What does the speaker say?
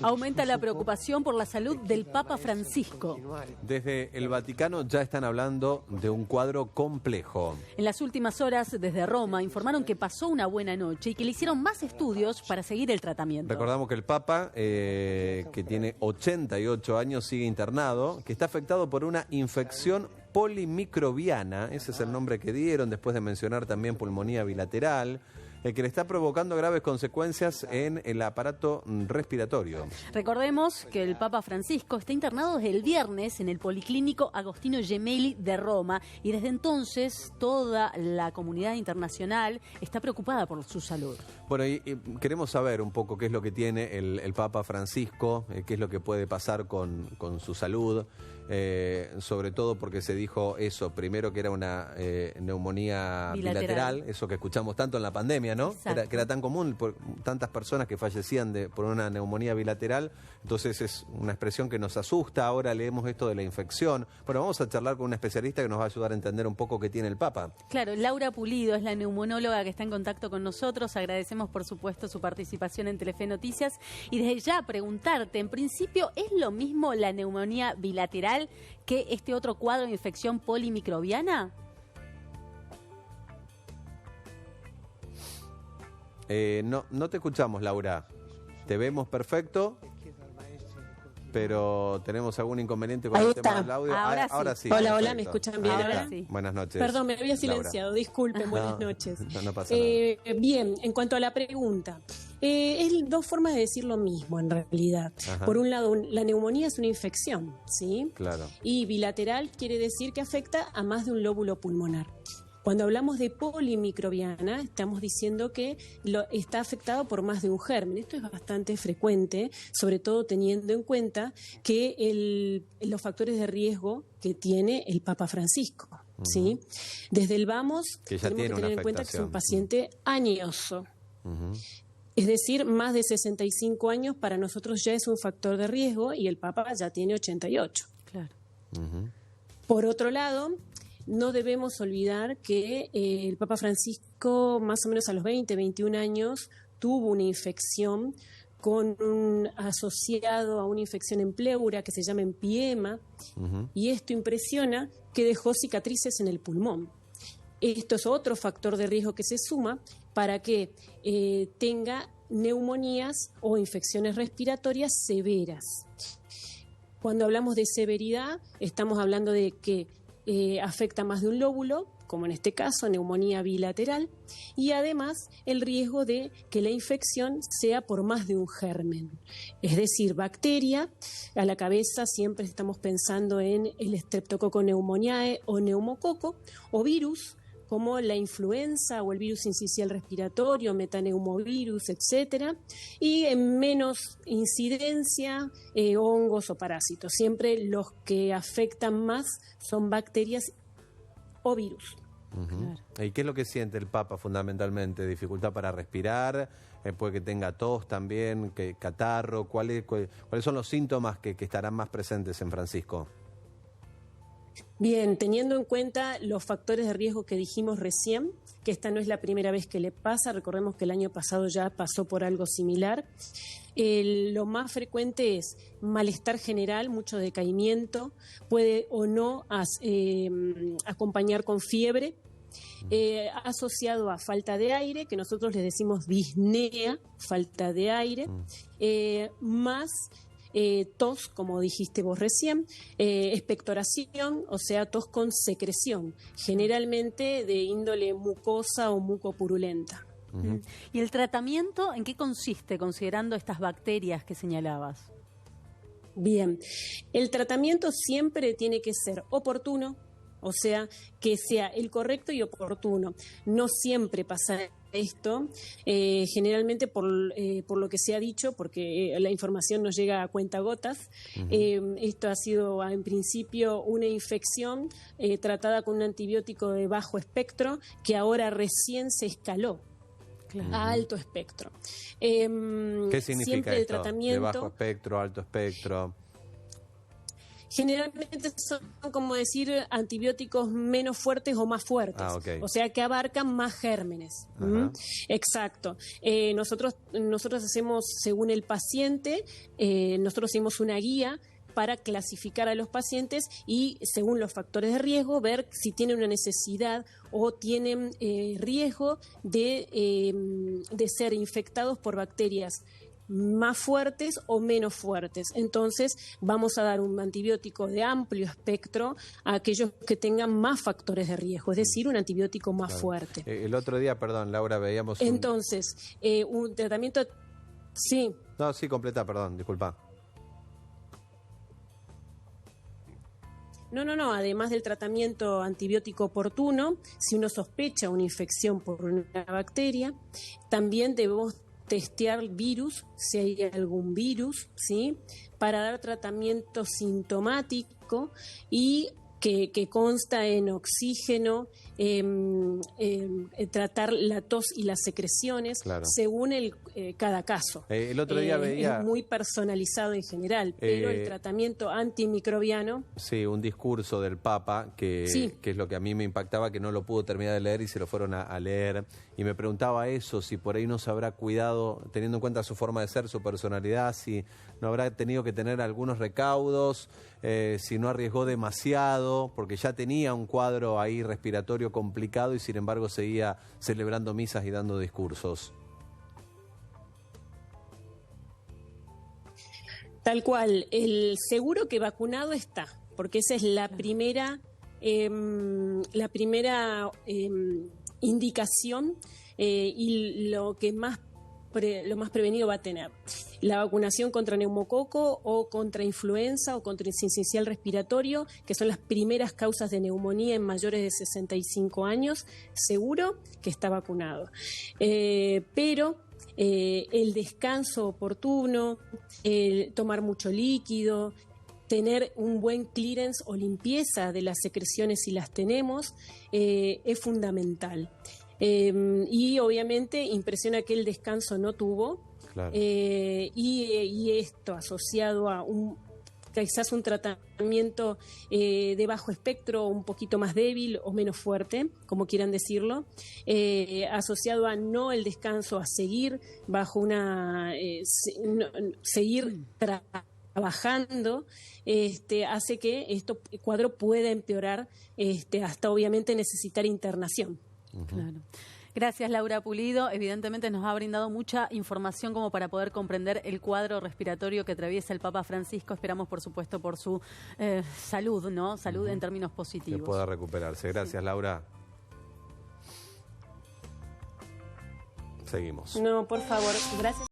Aumenta la preocupación por la salud del Papa Francisco. Desde el Vaticano ya están hablando de un cuadro complejo. En las últimas horas, desde Roma, informaron que pasó una buena noche y que le hicieron más estudios para seguir el tratamiento. Recordamos que el Papa, que tiene 88 años, sigue internado, que está afectado por una infección polimicrobiana, ese es el nombre que dieron, después de mencionar también pulmonía bilateral, que le está provocando graves consecuencias en el aparato respiratorio. Recordemos que el Papa Francisco está internado desde el viernes en el Policlínico Agostino Gemelli de Roma y desde entonces toda la comunidad internacional está preocupada por su salud. Bueno, y queremos saber un poco qué es lo que tiene el Papa Francisco, qué es lo que puede pasar con su salud, sobre todo porque se dijo eso, primero que era una neumonía bilateral, eso que escuchamos tanto en la pandemia, ¿no? Que era tan común, por tantas personas que fallecían por una neumonía bilateral, entonces es una expresión que nos asusta. Ahora leemos esto de la infección. Bueno, vamos a charlar con una especialista que nos va a ayudar a entender un poco qué tiene el Papa. Claro, Laura Pulido es la neumonóloga que está en contacto con nosotros. Agradecemos, por supuesto, su participación en Telefe Noticias. Y desde ya preguntarte, en principio, ¿es lo mismo la neumonía bilateral que este otro cuadro de infección polimicrobiana? No te escuchamos, Laura. Te vemos perfecto, pero tenemos algún inconveniente con el tema del audio. Ahora sí. Hola, hola, ¿me escuchan bien? Ahora sí. Buenas noches. Perdón, me había silenciado, Laura. Disculpen, buenas noches. No pasa nada. Bien, en cuanto a la pregunta, es dos formas de decir lo mismo en realidad. Ajá. Por un lado, la neumonía es una infección, ¿sí? Claro. Y bilateral quiere decir que afecta a más de un lóbulo pulmonar. Cuando hablamos de polimicrobiana, estamos diciendo que está afectado por más de un germen. Esto es bastante frecuente, sobre todo teniendo en cuenta que los factores de riesgo que tiene el Papa Francisco. ¿Sí? Desde el vamos, tenemos que tener en cuenta que es un paciente añoso. Es decir, más de 65 años para nosotros ya es un factor de riesgo y el Papa ya tiene 88. Claro. Por otro lado, no debemos olvidar que el Papa Francisco, más o menos a los 20, 21 años, tuvo una infección asociado a una infección en pleura que se llama empiema, y esto impresiona que dejó cicatrices en el pulmón. Esto es otro factor de riesgo que se suma para que tenga neumonías o infecciones respiratorias severas. Cuando hablamos de severidad, estamos hablando de que afecta más de un lóbulo, como en este caso, neumonía bilateral, y además el riesgo de que la infección sea por más de un germen, es decir, bacteria. A la cabeza siempre estamos pensando en el Streptococcus pneumoniae o neumococo, o virus, como la influenza o el virus sincicial respiratorio, metaneumovirus, etcétera, y en menos incidencia, hongos o parásitos. Siempre los que afectan más son bacterias o virus. Claro. ¿Y qué es lo que siente el Papa fundamentalmente? ¿Dificultad para respirar? ¿Puede que tenga tos también? ¿Catarro? ¿Cuáles son los síntomas que estarán más presentes en Francisco? Bien, teniendo en cuenta los factores de riesgo que dijimos recién, que esta no es la primera vez que le pasa, recordemos que el año pasado ya pasó por algo similar, lo más frecuente es malestar general, mucho decaimiento, puede o no acompañar con fiebre, asociado a falta de aire, que nosotros les decimos disnea, falta de aire, más tos, como dijiste vos recién, expectoración, o sea, tos con secreción, generalmente de índole mucosa o mucopurulenta. ¿Y el tratamiento en qué consiste, considerando estas bacterias que señalabas? Bien, el tratamiento siempre tiene que ser oportuno, o sea, que sea el correcto y oportuno. No siempre pasa esto, generalmente por lo que se ha dicho, porque la información nos llega a cuentagotas. Esto ha sido en principio una infección tratada con un antibiótico de bajo espectro que ahora recién se escaló a alto espectro. ¿Qué significa siempre el esto? tratamiento, de bajo espectro, alto espectro? Generalmente son, como decir, antibióticos menos fuertes o más fuertes, o sea que abarcan más gérmenes. Exacto. Nosotros hacemos, según el paciente, nosotros hacemos una guía para clasificar a los pacientes y, según los factores de riesgo, ver si tienen una necesidad o tienen riesgo de ser infectados por bacterias más fuertes o menos fuertes. Entonces, vamos a dar un antibiótico de amplio espectro a aquellos que tengan más factores de riesgo, es decir, un antibiótico más fuerte. El otro día, perdón, Laura, veíamos Entonces, un tratamiento... Sí. No, sí, completa, perdón, disculpa. No. Además del tratamiento antibiótico oportuno, si uno sospecha una infección por una bacteria, también debemos testear virus, si hay algún virus, ¿sí? Para dar tratamiento sintomático y que consta en oxígeno, tratar la tos y las secreciones, según cada caso. El otro día veía... Es muy personalizado en general, pero el tratamiento antimicrobiano... Sí, un discurso del Papa, que es lo que a mí me impactaba, que no lo pudo terminar de leer y se lo fueron a leer. Y me preguntaba eso, si por ahí no se habrá cuidado, teniendo en cuenta su forma de ser, su personalidad, si no habrá tenido que tener algunos recaudos, si no arriesgó demasiado, porque ya tenía un cuadro ahí respiratorio complicado y sin embargo seguía celebrando misas y dando discursos. Tal cual, el seguro que vacunado está, porque esa es la primera indicación y lo más prevenido va a tener. La vacunación contra neumococo o contra influenza o contra el sincicial respiratorio, que son las primeras causas de neumonía en mayores de 65 años, seguro que está vacunado. Pero el descanso oportuno, tomar mucho líquido, tener un buen clearance o limpieza de las secreciones si las tenemos, es fundamental. Y obviamente impresiona que el descanso no tuvo, y esto asociado a quizás un tratamiento de bajo espectro, un poquito más débil o menos fuerte, como quieran decirlo, asociado a no el descanso, a seguir bajo seguir trabajando, hace que este cuadro pueda empeorar, hasta obviamente necesitar internación. Claro. Gracias, Laura Pulido. Evidentemente nos ha brindado mucha información como para poder comprender el cuadro respiratorio que atraviesa el Papa Francisco. Esperamos, por supuesto, por su salud, ¿no? Salud en términos positivos. Que pueda recuperarse. Gracias, Laura. Seguimos. No, por favor. Gracias.